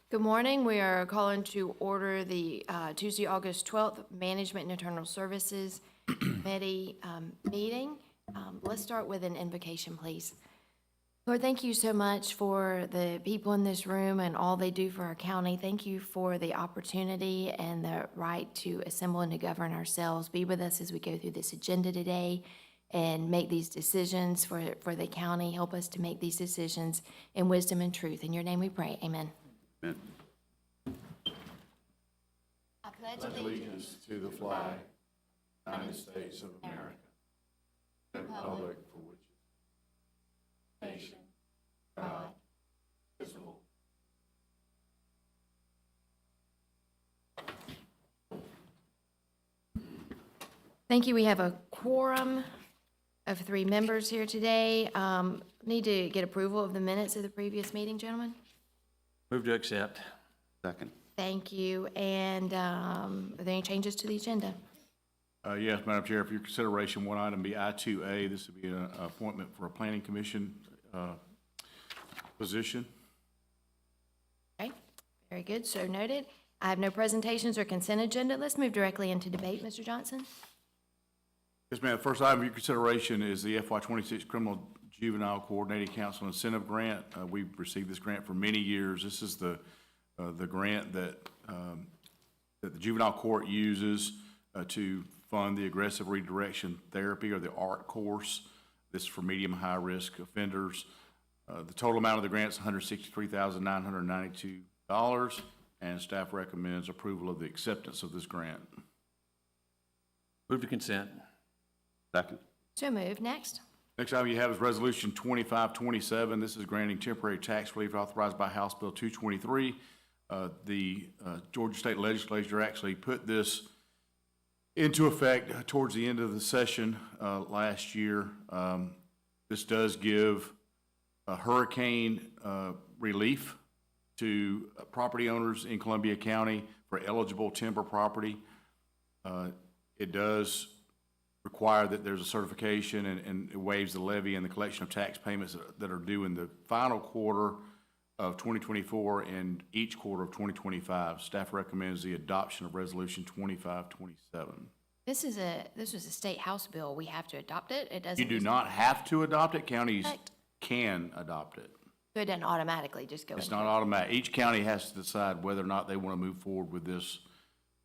Good morning. We are calling to order the Tuesday, August 12th Management and Internal Services Committee meeting. Let's start with an invocation, please. Lord, thank you so much for the people in this room and all they do for our county. Thank you for the opportunity and the right to assemble and to govern ourselves. Be with us as we go through this agenda today and make these decisions for the county. Help us to make these decisions in wisdom and truth. In your name we pray. Amen. Amen. I pledge Allegiance to the flag of the United States of America, and the republic for which it is nation, God, indivisible. Thank you. We have a quorum of 3 members here today. Need to get approval of the minutes of the previous meeting, gentlemen? Move to accept. Second. Thank you. And are there any changes to the agenda? Yes, Madam Chair, for your consideration, one item be I-2A. This would be an appointment for a planning commission position. Okay, very good. So noted. I have no presentations or consent agenda. Let's move directly into debate, Mr. Johnson. Yes, ma'am. First item for your consideration is the FY26 Criminal Juvenile Coordinating Council Incentive Grant. We've received this grant for many years. This is the grant that the juvenile court uses to fund the aggressive redirection therapy, or the ART course. This is for medium high risk offenders. The total amount of the grant is $163,992, and staff recommends approval of the acceptance of this grant. Move to consent. Second. So moved. Next. Next item you have is Resolution 2527. This is granting temporary tax relief authorized by House Bill 223. The Georgia State Legislature actually put this into effect towards the end of the session last year. This does give hurricane relief to property owners in Columbia County for eligible timber property. It does require that there's a certification, and it waives the levy and the collection of tax payments that are due in the final quarter of 2024 and each quarter of 2025. Staff recommends the adoption of Resolution 2527. This was a state house bill. We have to adopt it. It doesn't. You do not have to adopt it. Counties Correct. can adopt it. So it doesn't automatically just go. It's into not it. automatic. Each county has to decide whether or not they want to move forward with this,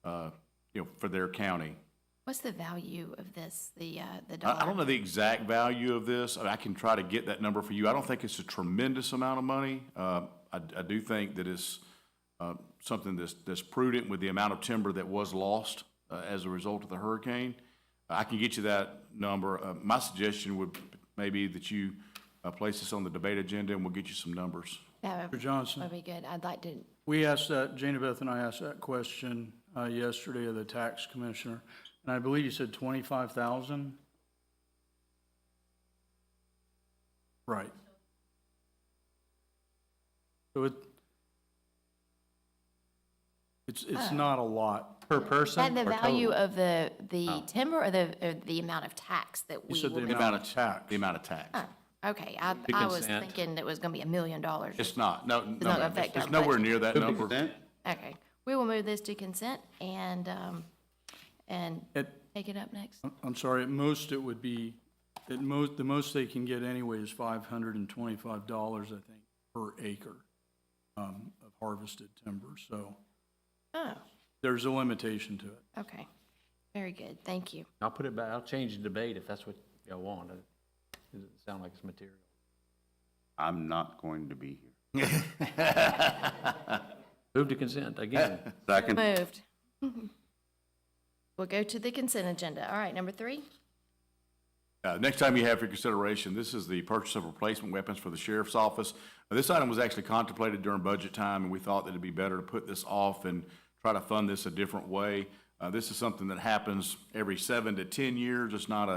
for their county. What's the value of this? The I dollar. don't know the exact value of this. I can try to get that number for you. I don't think it's a tremendous amount of money. I do think that it's something that's prudent with the amount of timber that was lost as a result of the hurricane. I can get you that number. My suggestion would maybe that you place this on the debate agenda, and we'll get you some numbers. That Mr. Johnson, would be good. I'd like to. we asked that, Jana Beth and I asked that question yesterday of the tax commissioner, and I believe you said 25,000? Right. So it's not a lot. Per Is person that the or value total? of the timber, or the amount of tax that You we said will the be? amount of tax. The amount of tax. Oh, okay. I was consent. thinking it was going to be $1 million. It's not. No, not no, gonna ma'am. affect It's our nowhere budget. near that Move to number. consent. Okay. We will move this to consent and At- take it up next. I'm sorry, at most it would be, the most they can get anyway is $525, I think, per acre of harvested timber, so Oh, there's a limitation to it. okay. Very good. Thank you. I'll put it back, I'll change the debate if that's what y'all want. Does it sound like it's material? I'm not going to be here. Move to consent again. Second. Moved. We'll go to the consent agenda. All right, number 3. Next time you have for consideration, this is the purchase of replacement weapons for the sheriff's office. This item was actually contemplated during budget time, and we thought that it'd be better to put this off and try to fund this a different way. This is something that happens every 7 to 10 years. It's not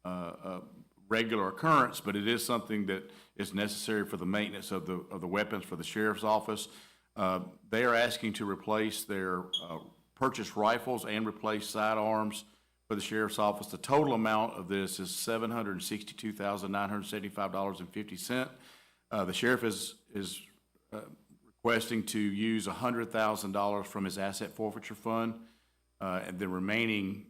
a regular occurrence, but it is something that is necessary for the maintenance of the weapons for the sheriff's office. They are asking to replace their purchase rifles and replace sidearms for the sheriff's office. The total amount of this is $762,975.50. The sheriff is requesting to use $100,000 from his asset forfeiture fund. And the remaining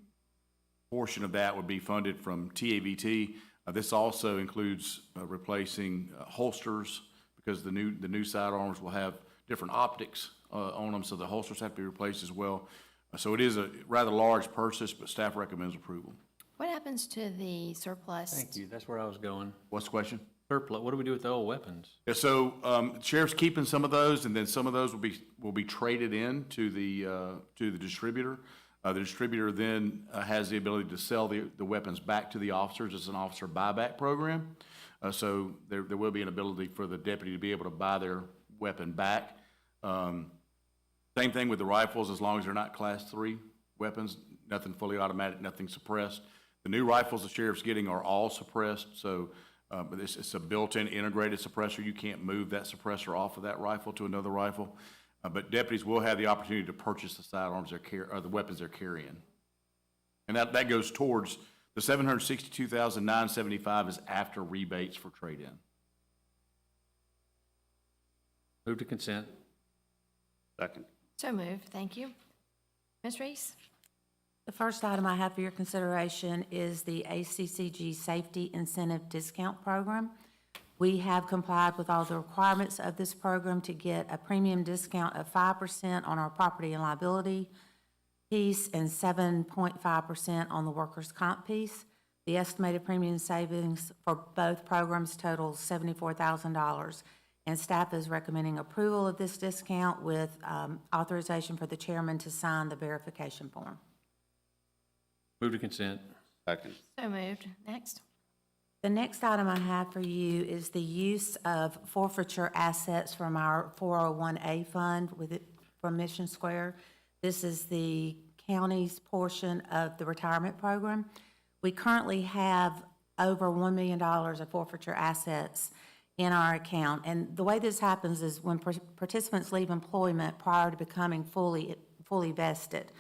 portion of that would be funded from TAVT. This also includes replacing holsters, because the new sidearms will have different optics on them, so the holsters have to be replaced as well. So it is a rather large purchase, but staff recommends approval. What happens to the surplus? Thank you, that's where I was going. What's the question? Surplus, what do we do with the old weapons? Yeah, so sheriff's keeping some of those, and then some of those will be traded in to the distributor. The distributor then has the ability to sell the weapons back to the officers as an officer buyback program. So there will be an ability for the deputy to be able to buy their weapon back. Same thing with the rifles, as long as they're not Class 3 weapons, nothing fully automatic, nothing suppressed. The new rifles the sheriff's getting are all suppressed, so but it's a built-in integrated suppressor. You can't move that suppressor off of that rifle to another rifle. But deputies will have the opportunity to purchase the sidearms or the weapons they're carrying. And that goes towards the $762,975 is after rebates for trade-in. Move to consent. Second. So moved, thank you. Ms. Reese? The first item I have for your consideration is the ACCG Safety Incentive Discount Program. We have complied with all the requirements of this program to get a premium discount of 5% on our property and liability piece and 7.5% on the workers' comp piece. The estimated premium savings for both programs totals $74,000, and staff is recommending approval of this discount with authorization for the chairman to sign the verification form. Move to consent. Second. So moved. Next. The next item I have for you is the use of forfeiture assets from our 401A fund from Mission Square. This is the county's portion of the retirement program. We currently have over $1 million of forfeiture assets in our account. And the way this happens is when participants leave employment prior to becoming fully vested,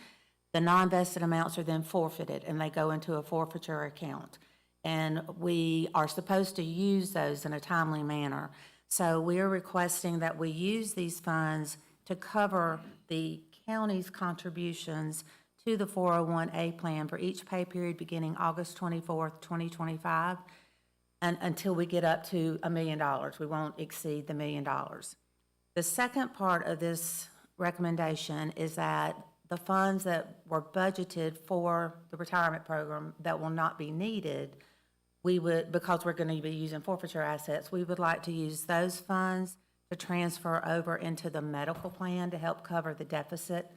the non-vested amounts are then forfeited and they go into a forfeiture account. And we are supposed to use those in a timely manner. So we are requesting that we use these funds to cover the county's contributions to the 401A plan for each pay period beginning August 24th, 2025, and until we get up to $1 million. We won't exceed the $1 million. The second part of this recommendation is that the funds that were budgeted for the retirement program that will not be needed, we would, because we're going to be using forfeiture assets, we would like to use those funds to transfer over into the medical plan to help cover the deficit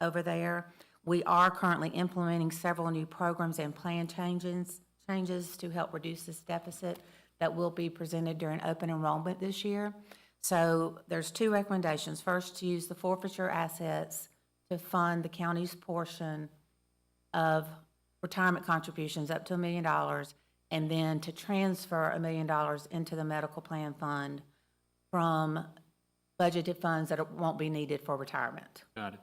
over there. We are currently implementing several new programs and plan changes to help reduce this deficit that will be presented during open enrollment this year. So there's two recommendations. First, to use the forfeiture assets to fund the county's portion of retirement contributions up to $1 million, and then to transfer $1 million into the medical plan fund from budgeted funds that won't be needed for retirement. Got it.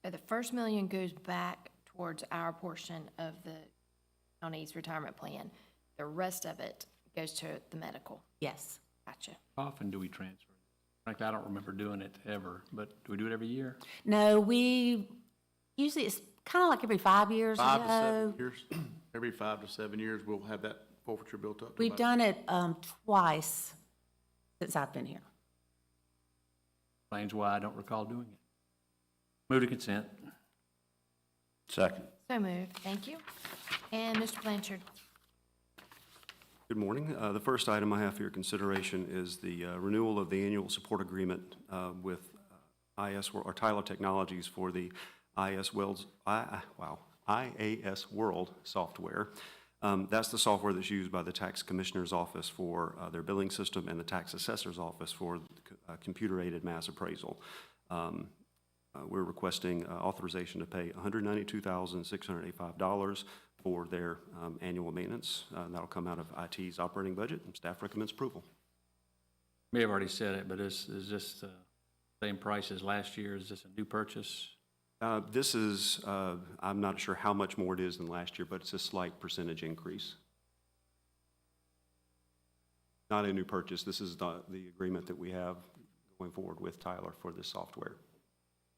So the first $1 million goes back towards our portion of the county's retirement plan. The rest of it goes to the medical. Yes. Gotcha. How often do we transfer? Frankly, I don't remember doing it ever, but do we do it every year? No, we, usually it's kind of like every 5 years or 5 to 7 so. years, every 5 to 7 years, we'll have that forfeiture built up. to We've about- done it twice since I've been here. Explains why I don't recall doing it. Move to consent. Second. So moved, thank you. And Mr. Blanchard? Good morning. The first item I have for your consideration is the renewal of the annual support agreement with or Tyler Technologies for the IAS World software. That's the software that's used by the Tax Commissioner's Office for their billing system and the Tax Assessor's Office for computer-aided mass appraisal. We're requesting authorization to pay $192,685 for their annual maintenance. That'll come out of IT's operating budget, and staff recommends approval. May have already said it, but is this the same price as last year? Is this a new purchase? This is, I'm not sure how much more it is than last year, but it's a slight percentage increase. Not a new purchase. This is the agreement that we have going forward with Tyler for this software.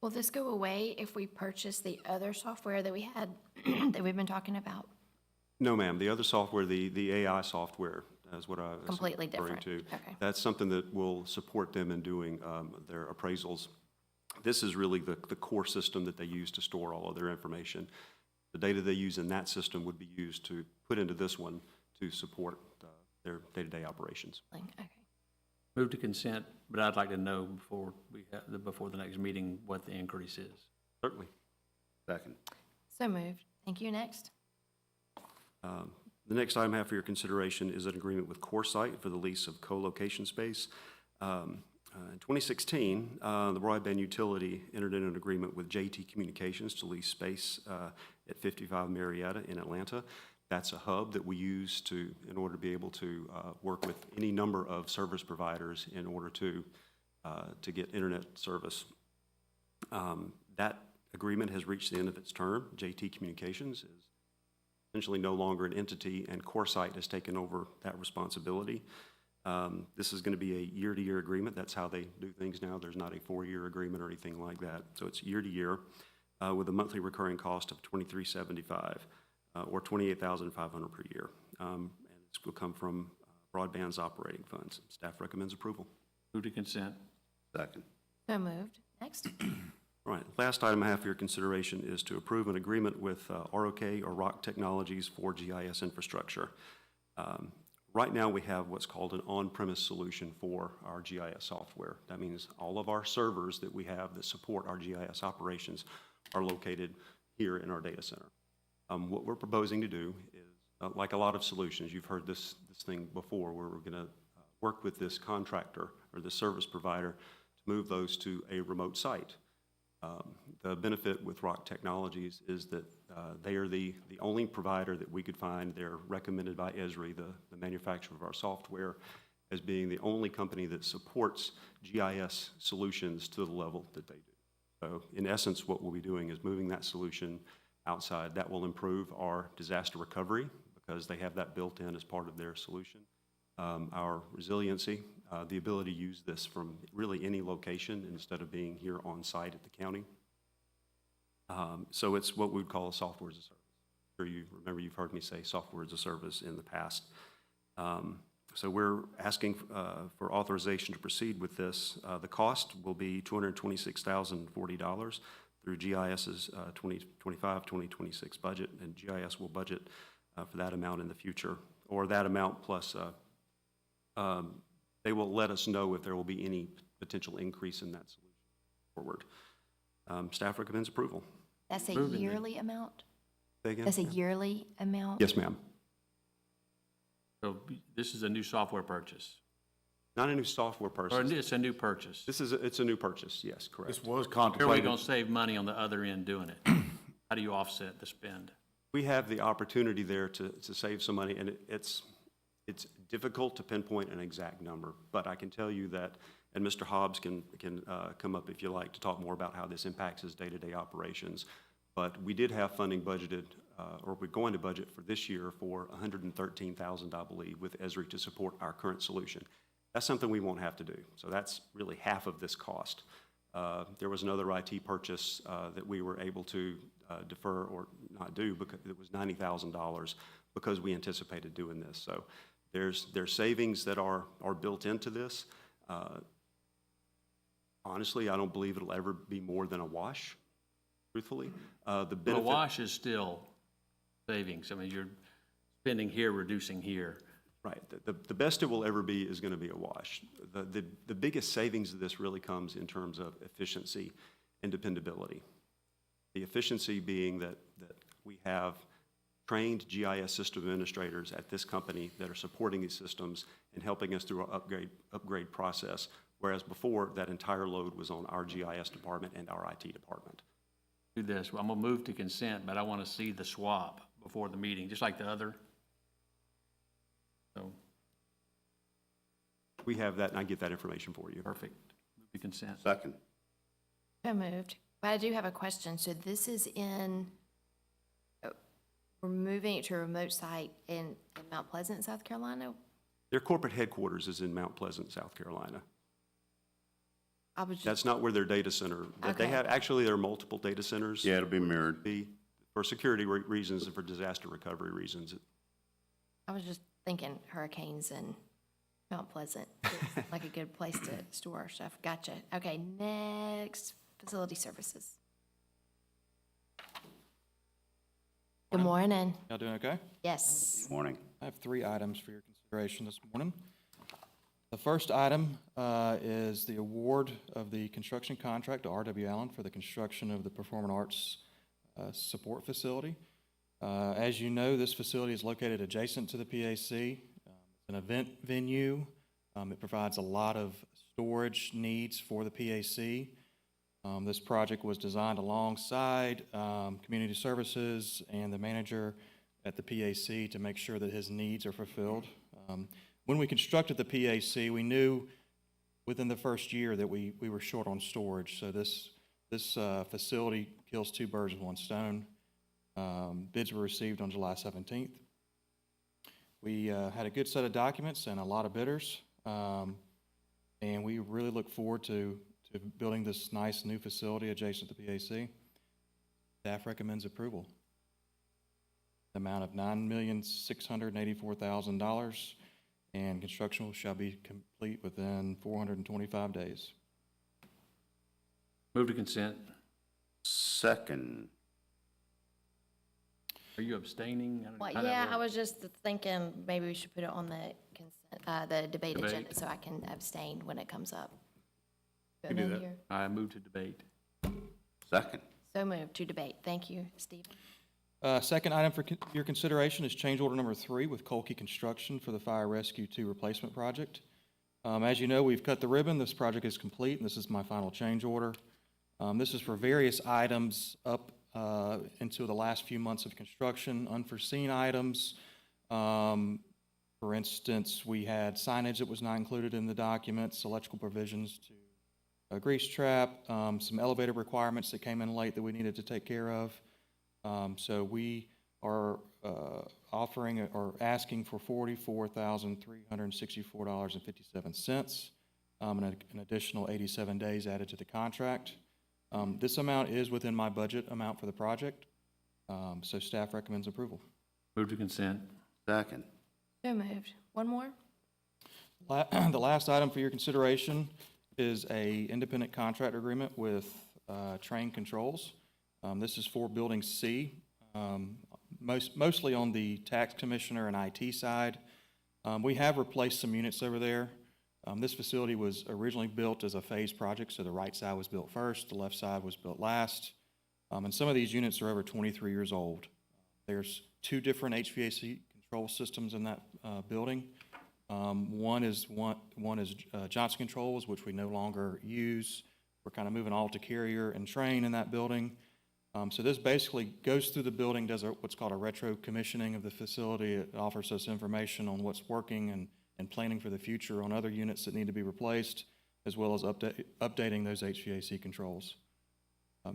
Will this go away if we purchase the other software that we had, that we've been talking about? No, ma'am. The other software, the AI software, is what I was Completely referring different. to. Okay. That's something that will support them in doing their appraisals. This is really the core system that they use to store all of their information. The data they use in that system would be used to put into this one to support their day-to-day operations. Okay. Move to consent, but I'd like to know before the next meeting what the increase is. Certainly. Second. So moved. Thank you. Next. The next item I have for your consideration is an agreement with CoreSite for the lease of co-location space. In 2016, the broadband utility entered into an agreement with JT Communications to lease space at 55 Marietta in Atlanta. That's a hub that we use in order to be able to work with any number of service providers in order to get internet service. That agreement has reached the end of its term. JT Communications is essentially no longer an entity, and CoreSite has taken over that responsibility. This is going to be a year-to-year agreement. That's how they do things now. There's not a 4-year agreement or anything like that. So it's year-to-year with a monthly recurring cost of $23.75 or $28,500 per year. And this will come from Broadband's operating funds. Staff recommends approval. Move to consent. Second. So moved. Next. All right, last item I have for your consideration is to approve an agreement with ROK or Rock Technologies for GIS infrastructure. Right now, we have what's called an on-premise solution for our GIS software. That means all of our servers that we have that support our GIS operations are located here in our data center. What we're proposing to do is, like a lot of solutions, you've heard this thing before, where we're going to work with this contractor or the service provider to move those to a remote site. The benefit with Rock Technologies is that they are the only provider that we could find. They're recommended by Esri, the manufacturer of our software, as being the only company that supports GIS solutions to the level that they do. So in essence, what we'll be doing is moving that solution outside. That will improve our disaster recovery because they have that built in as part of their solution. Our resiliency, the ability to use this from really any location instead of being here on site at the county. So it's what we would call a software as a service. I'm sure you remember you've heard me say software as a service in the past. So we're asking for authorization to proceed with this. The cost will be $226,040 through GIS's 2025-2026 budget, and GIS will budget for that amount in the future, or that amount plus they will let us know if there will be any potential increase in that solution forward. Staff recommends approval. That's a Moving it. yearly amount? Say again? That's a yearly amount? Yes, ma'am. So this is a new software purchase, Not a new software or purchase. it's a new purchase. It's a new purchase, yes, correct. This was How are we contemplated. going to save money on the other end doing it? How do you offset the spend? We have the opportunity there to save some money, and it's difficult to pinpoint an exact number, but I can tell you that, and Mr. Hobbs can come up if you like to talk more about how this impacts his day-to-day operations. But we did have funding budgeted, or we're going to budget for this year for $113,000, I believe, with Esri to support our current solution. That's something we won't have to do. So that's really half of this cost. There was another IT purchase that we were able to defer or not do because it was $90,000 because we anticipated doing this. So there's savings that are built into this. Honestly, I don't believe it'll ever be more than a wash, truthfully. The But a benefit. wash is still savings. I mean, you're spending here, reducing here. Right. The best it will ever be is going to be a wash. The biggest savings of this really comes in terms of efficiency and dependability. The efficiency being that we have trained GIS system administrators at this company that are supporting these systems and helping us through our upgrade process, whereas before that entire load was on our GIS department and our IT department. Do this. I'm going to move to consent, but I want to see the swap before the meeting, just like the other. So, We have that, and I get that information for you. perfect. Move to consent. Second. So moved. But I do have a question. So this is we're moving it to a remote site in Mount Pleasant, South Carolina? Their corporate headquarters is in Mount Pleasant, South Carolina. I was just, That's not where their data center, that they Okay. have, actually, there are multiple data centers. Yeah, it'll be mirrored. For security reasons and for disaster recovery reasons. I was just thinking hurricanes and Mount Pleasant, it's like a good place to store our stuff. Gotcha. Okay, next, facility services. Good morning. Y'all doing okay? Yes. Morning. I have 3 items for your consideration this morning. The first item is the award of the construction contract to R.W. Allen for the construction of the Performing Arts Support Facility. As you know, this facility is located adjacent to the PAC. It's an event venue. It provides a lot of storage needs for the PAC. This project was designed alongside Community Services and the manager at the PAC to make sure that his needs are fulfilled. When we constructed the PAC, we knew within the first year that we were short on storage. So this facility kills 2 birds with 1 stone. Bids were received on July 17th. We had a good set of documents and a lot of bidders. And we really look forward to building this nice new facility adjacent to the PAC. Staff recommends approval. The amount of $9,684,000, and construction shall be complete within 425 days. Move to consent. Second. Are you abstaining? I don't know Well, how that yeah, I works. was just thinking maybe we should put it on the consent, the debate Debate. agenda so I can abstain when it comes up. can do Good that. here. I move to debate. Second. So moved to debate. Thank you, Stephen. Second item for your consideration is change order number 3 with Kolke Construction for the Fire Rescue 2 replacement project. As you know, we've cut the ribbon. This project is complete, and this is my final change order. This is for various items up into the last few months of construction, unforeseen items. For instance, we had signage that was not included in the documents, electrical provisions to a grease trap, some elevator requirements that came in late that we needed to take care of. So we are offering or asking for $44,364.57, and an additional 87 days added to the contract. This amount is within my budget amount for the project, so staff recommends approval. Move to consent. Second. So moved. One more? The last item for your consideration is a independent contract agreement with Train Controls. This is for Building C, mostly on the tax commissioner and IT side. We have replaced some units over there. This facility was originally built as a phased project, so the right side was built first, the left side was built last. And some of these units are over 23 years old. There's 2 different HVAC control systems in that building. One is Johnson Controls, which we no longer use. We're kind of moving all to Carrier and Train in that building. So this basically goes through the building, does what's called a retro commissioning of the facility. It offers us information on what's working and planning for the future on other units that need to be replaced, as well as updating those HVAC controls.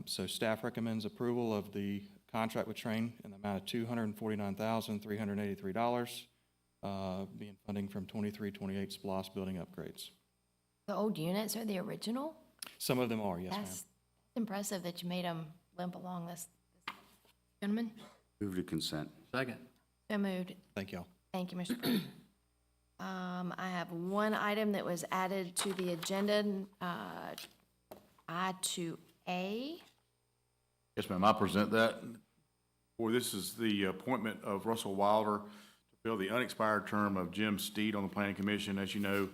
So staff recommends approval of the contract with Train in the amount of $249,383, being funding from 2328 SPLOST building upgrades. The old units are the original? Some of them are, yes, ma'am. That's impressive that you made them limp along this. Gentlemen, Move to consent. Second. so moved. Thank y'all. Thank you, Mr. Pruitt. I have one item that was added to the agenda, I-2A. Yes, ma'am, I present that. Or this is the appointment of Russell Wilder to fill the unexpired term of Jim Steed on the Planning Commission. As you know,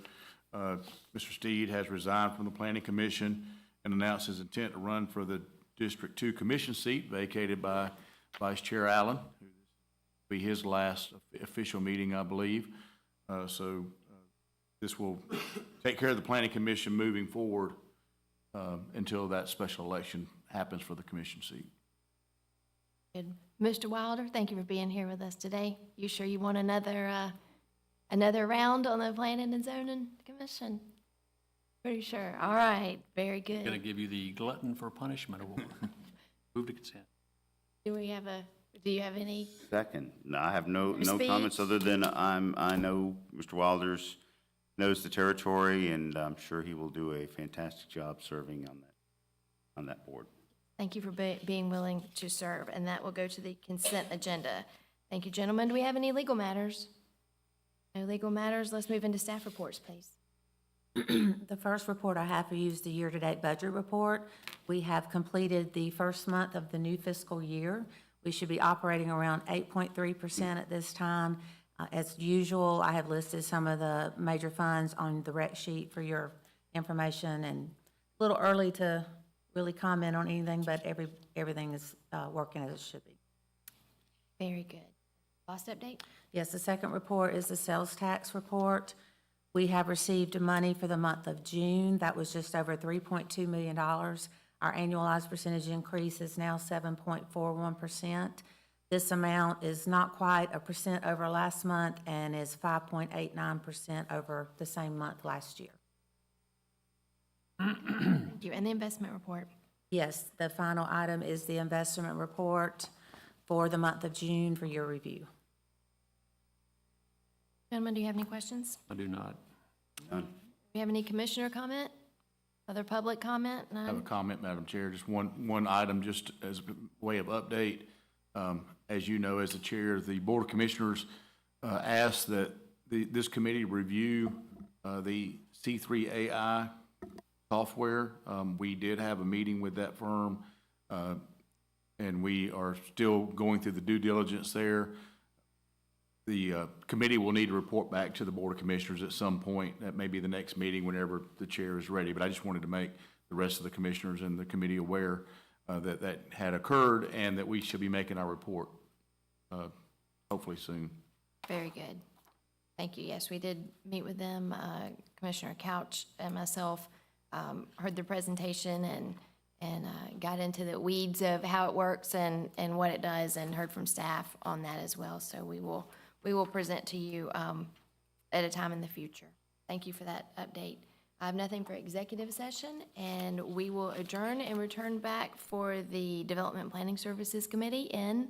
Mr. Steed has resigned from the Planning Commission and announced his intent to run for the District 2 Commission seat vacated by Vice Chair Allen, who will be his last official meeting, I believe. So this will take care of the Planning Commission moving forward until that special election happens for the commission seat. Good. Mr. Wilder, thank you for being here with us today. You sure you want another round on the Planning and Zoning Commission? Pretty sure. All right, very Going to good. give you the Glutton for Punishment Award. Move to consent. Do you have any? Second. No, I have no Speech. comments other than I know Mr. Wilder's knows the territory, and I'm sure he will do a fantastic job serving on that board. Thank you for being willing to serve, and that will go to the consent agenda. Thank you, gentlemen. Do we have any legal matters? No legal matters. Let's move into staff reports, please. The first report I have for you is the year-to-date budget report. We have completed the first month of the new fiscal year. We should be operating around 8.3% at this time. As usual, I have listed some of the major funds on the rec sheet for your information, and a little early to really comment on anything, but everything is working as it should be. Very good. Last update? Yes, the second report is the sales tax report. We have received money for the month of June. That was just over $3.2 million. Our annualized percentage increase is now 7.41%. This amount is not quite a percent over last month and is 5.89% over the same month last year. Thank you. And the investment report? Yes, the final item is the investment report for the month of June for your review. Gentlemen, do you have any questions? I do not. None. Do you have any commissioner comment? Other public comment? I have a None? comment, Madam Chair, just one item, just as a way of update. As you know, as the chair, the Board of Commissioners asked that this committee review the C3AI software. We did have a meeting with that firm, and we are still going through the due diligence there. The committee will need to report back to the Board of Commissioners at some point. That may be the next meeting whenever the chair is ready, but I just wanted to make the rest of the commissioners and the committee aware that that had occurred and that we should be making our report hopefully soon. Very good. Thank you. Yes, we did meet with them. Commissioner Couch and myself heard the presentation and got into the weeds of how it works and what it does, and heard from staff on that as well. So we will present to you at a time in the future. Thank you for that update. I have nothing for executive session, and we will adjourn and return back for the Development Planning Services Committee in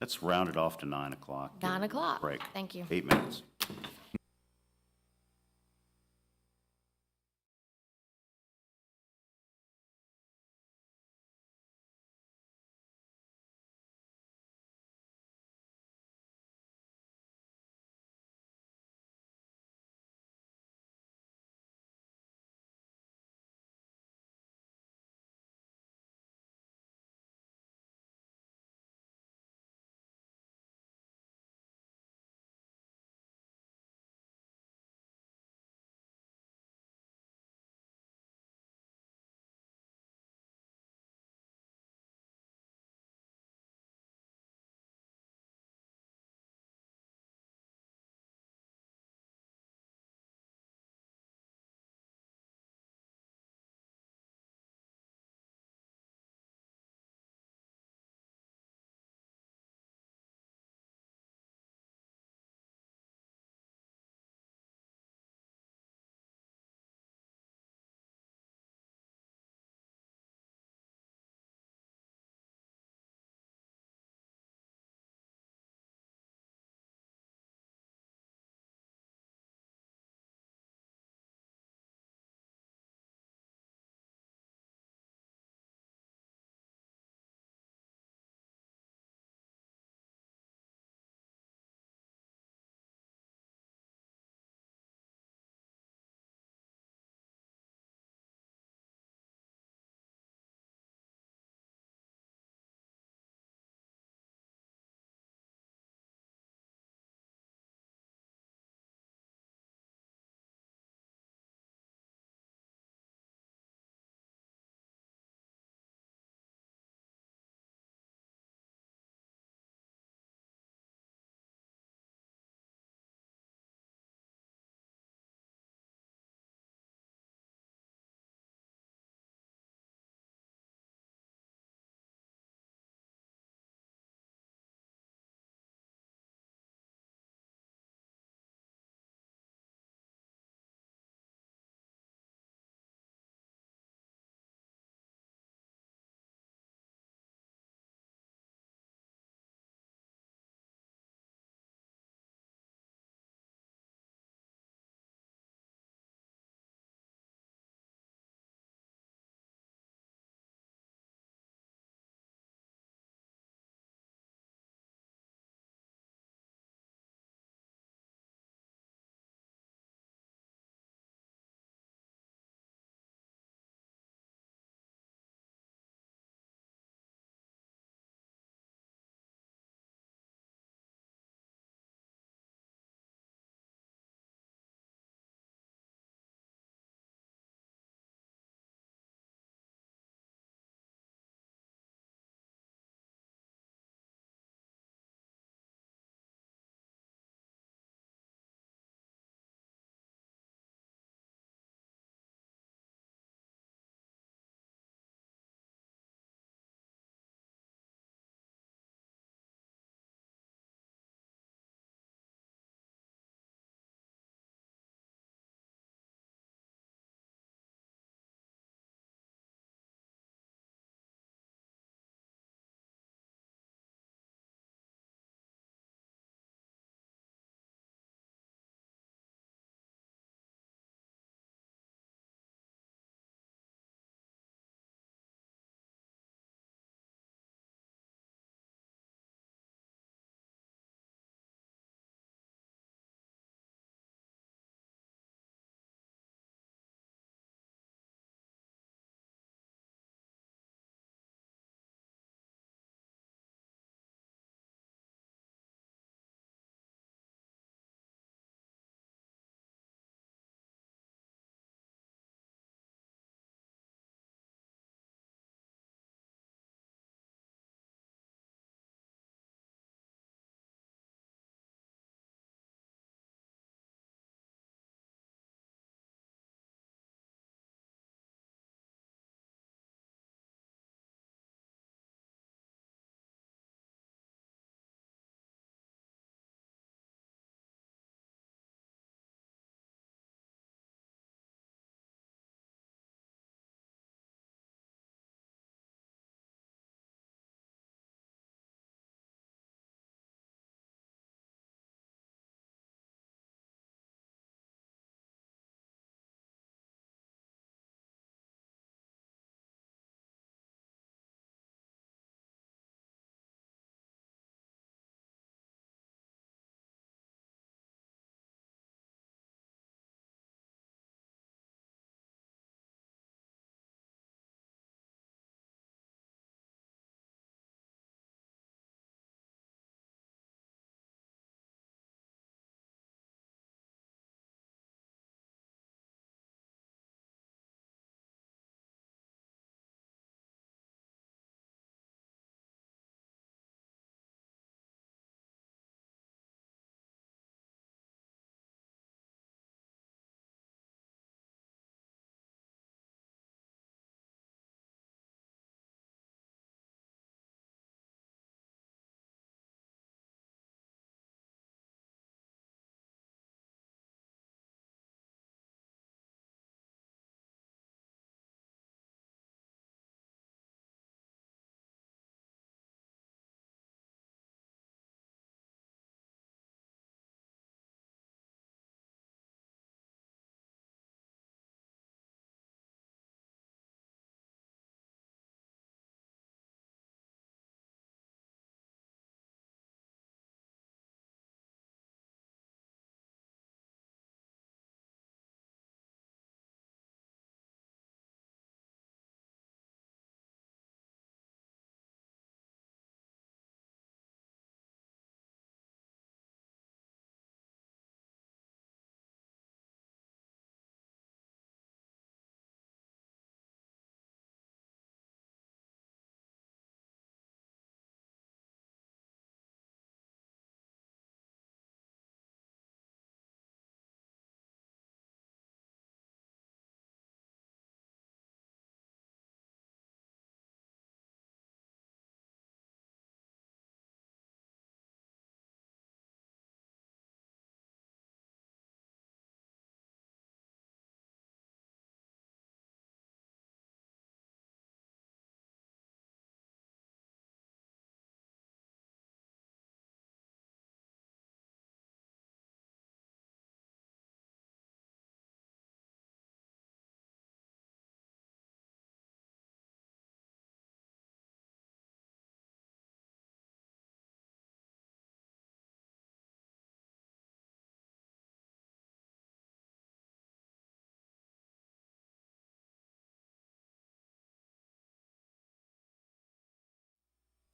Let's round it off to 9 o'clock. 9 o'clock. Break. Thank you. 8 minutes.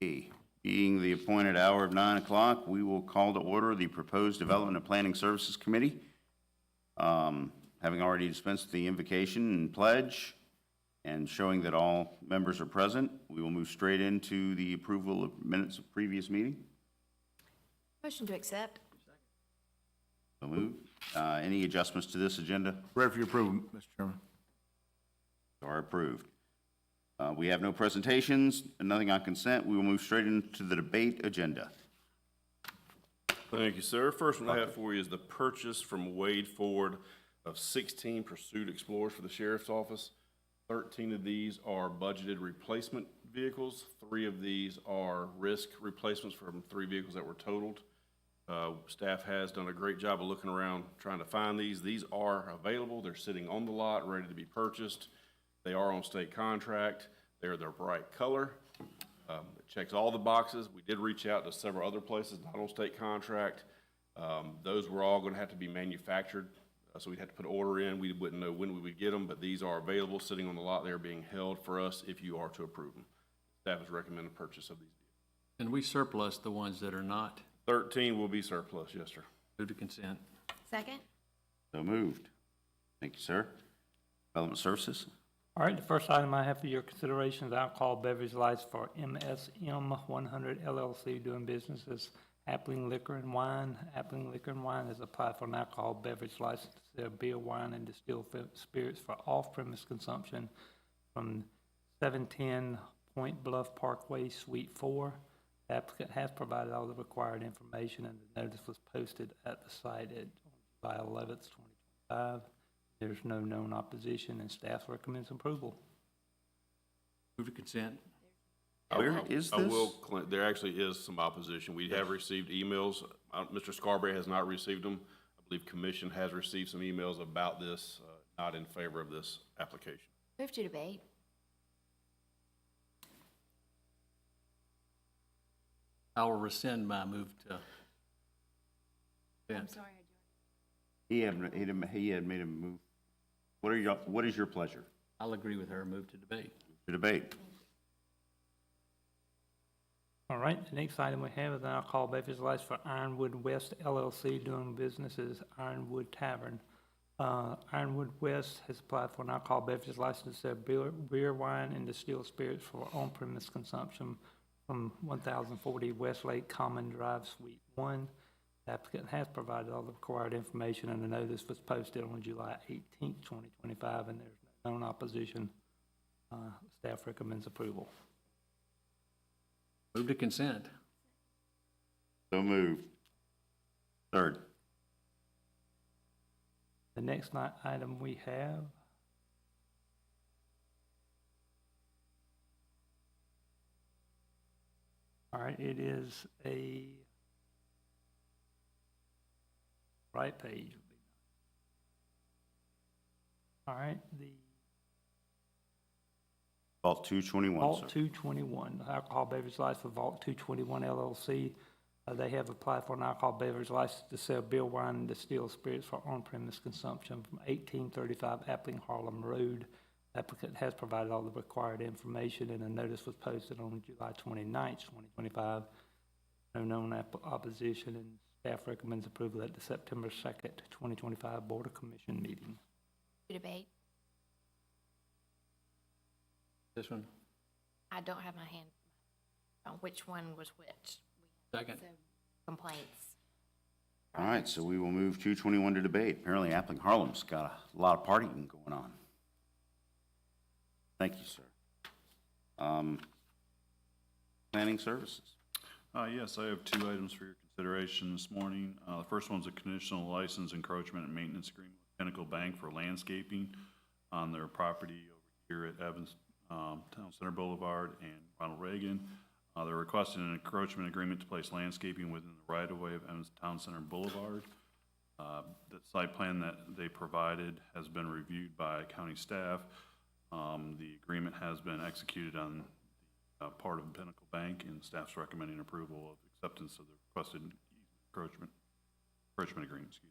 Okay. Being the appointed hour of 9 o'clock, we will call to order the proposed Development and Planning Services Committee. Having already dispensed the invocation and pledge, and showing that all members are present, we will move straight into the approval of minutes of previous meeting. Motion to accept. So moved. Any adjustments to this agenda? Ready for your approval, Mr. Chairman. Are approved. We have no presentations, and nothing on consent. We will move straight into the debate agenda. Thank you, sir. First one I have for you is the purchase from Wade Ford of 16 Pursuit Explorers for the sheriff's office. 13 of these are budgeted replacement vehicles. 3 of these are risk replacements from 3 vehicles that were totaled. Staff has done a great job of looking around, trying to find these. These are available. They're sitting on the lot, ready to be purchased. They are on state contract. They're their bright color. It checks all the boxes. We did reach out to several other places, not on state contract. Those were all gonna have to be manufactured, so we'd have to put an order in. We wouldn't know when we would get them, but these are available, sitting on the lot. They're being held for us if you are to approve them. Staff has recommended purchase of these. And we surplus the ones that are not. 13 will be surplus, yes, sir. Move to consent. Second. So moved. Thank you, sir. Development Services? All right, the first item I have for your consideration is alcohol beverage license for MSM 100 LLC doing business as Appling Liquor and Wine. Appling Liquor and Wine has applied for an alcohol beverage license to sell beer, wine, and distilled spirits for off-premise consumption from 710 Point Bluff Parkway, Suite 4. The applicant has provided all the required information, and the notice was posted at the site at July 11th, 2025. There's no known opposition, and staff recommends approval. Move to consent. Where is I this? will, there actually is some opposition. We have received emails. Mr. Scarborough has not received them. I believe Commission has received some emails about this, not in favor of this application. Move to debate. I will rescind my move to consent. Sorry. He had made a move. What is your pleasure? I'll agree with her, move to debate. To debate. All right, the next item we have is an alcohol beverage license for Ironwood West LLC doing business as Ironwood Tavern. Ironwood West has applied for an alcohol beverage license to sell beer, wine, and distilled spirits for on-premise consumption from 1040 Westlake Common Drive, Suite 1. The applicant has provided all the required information, and the notice was posted on July 18th, 2025, and there's no known opposition. Staff recommends approval. Move to consent. So moved. Third. The next item we have all right, it is a right page. All right, the Vault 221, Vault sir. 221, alcohol beverage license for Vault 221 LLC. They have applied for an alcohol beverage license to sell beer, wine, and distilled spirits for on-premise consumption from 1835 Appling Harlem Road. The applicant has provided all the required information, and a notice was posted on July 29th, 2025. No known opposition, and staff recommends approval at the September 2nd, 2025 Board of Commission meeting. To debate. This one. I don't have my hand on which one was which. Second. So, complaints. All right, so we will move 221 to debate. Apparently Appling Harlem's got a lot of partying going on. Thank you, sir. Planning Services. Yes, I have 2 items for your consideration this morning. The first one's a conditional license encroachment and maintenance agreement with Pinnacle Bank for landscaping on their property over here at Evans Town Center Boulevard and Ronald Reagan. They're requesting an encroachment agreement to place landscaping within the right-of-way of Evans Town Center Boulevard. The site plan that they provided has been reviewed by county staff. The agreement has been executed on the part of Pinnacle Bank, and staff's recommending approval of acceptance of the requested encroachment agreement, excuse me.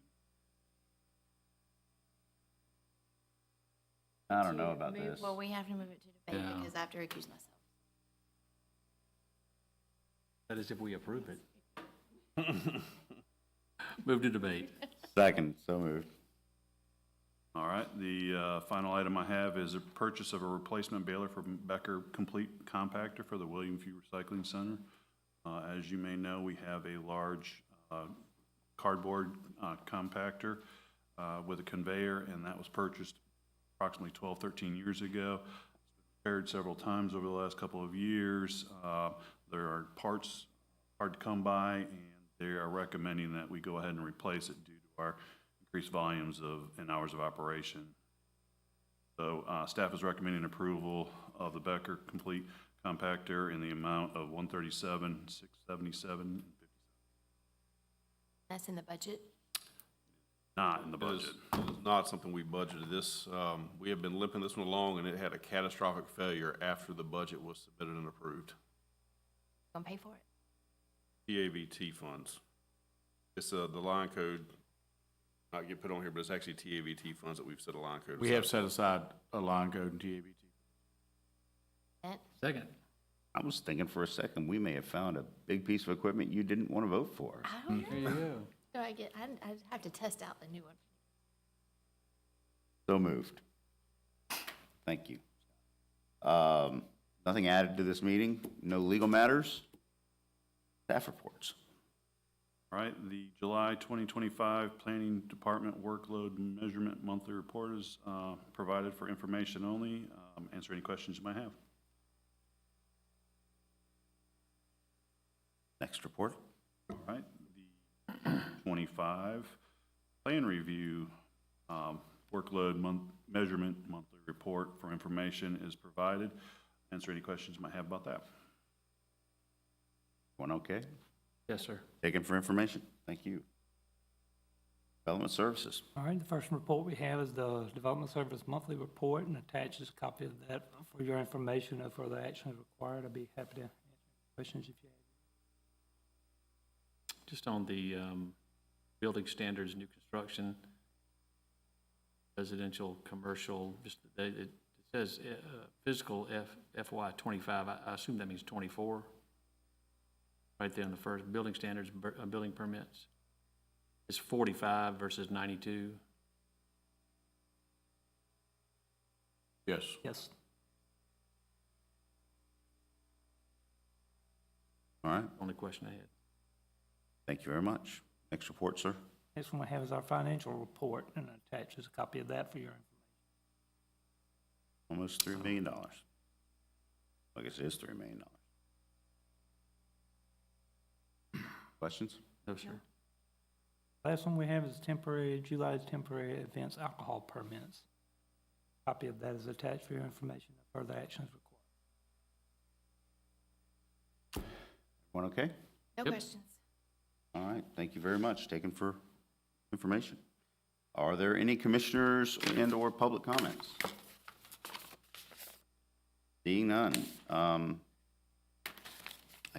I don't know about Move- this. Well, we have to move it to debate Yeah. because I have to recuse myself. That is if we approve it. Move to debate. Second, so moved. All right, the final item I have is a purchase of a replacement baler for Becker Complete Compactor for the William Few Recycling Center. As you may know, we have a large cardboard compactor with a conveyor, and that was purchased approximately 12, 13 years ago. It's been repaired several times over the last couple of years. There are parts hard to come by, and they are recommending that we go ahead and replace it due to our increased volumes and hours of operation. So staff is recommending approval of the Becker Complete Compactor in the amount of $137,677. That's in the budget. Not in the It is budget. not something we budgeted. This, we have been limping this one along, and it had a catastrophic failure after the budget was submitted and approved. Gonna pay for it? TAVT funds. It's, the line code, not get put on here, but it's actually TAVT funds that we've set a line code. We have set aside a line code in TABT. Matt? Second. I was thinking for a second, we may have found a big piece of equipment you didn't want to vote for. I don't know. There you go. Do I'd have to test out the new one. So moved. Thank you. Nothing added to this meeting, no legal matters, staff reports. All right, the July 2025 Planning Department Workload Measurement Monthly Report is provided for information only. Answer any questions you might have. Next report. All right, the 25 Plan Review Workload Measurement Monthly Report for information is provided. Answer any questions you might have about that. One okay? Yes, sir. Taken for information. Thank you. Development Services. All right, the first report we have is the Development Service Monthly Report, and attaches a copy of that for your information. No further action is required. I'd be happy to answer questions if you have. Just on the building standards, new construction, residential, commercial, just, it says physical FY 25. I assume that means 24. Right there on the first, building standards, building permits. It's 45 versus 92. Yes. Yes. All right, Only question I had. thank you very much. Next report, sir. Next one we have is our financial report, and attaches a copy of that for your information. Almost $3 million. I guess it is $3 million. Questions? No, sir. Last one we have is July's temporary events alcohol permits. Copy of that is attached for your information. No further action is required. Everyone okay? No Yep. questions. All right, thank you very much. Taken for information. Are there any commissioners and/or public comments? Seeing none, I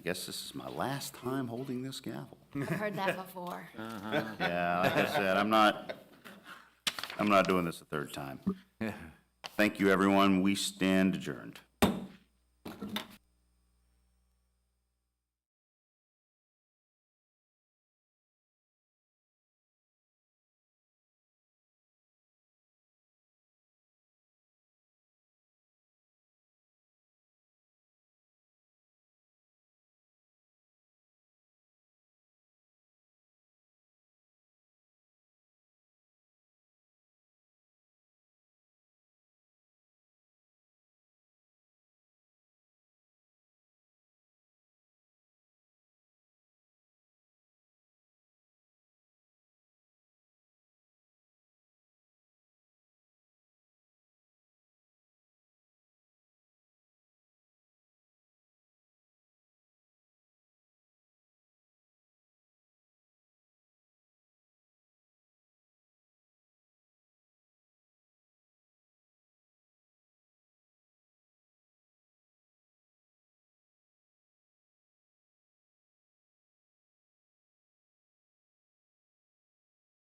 guess this is my last time holding this gavel. I've heard that before. Yeah, like I said, I'm not doing this a third time. Thank you, everyone. We stand adjourned.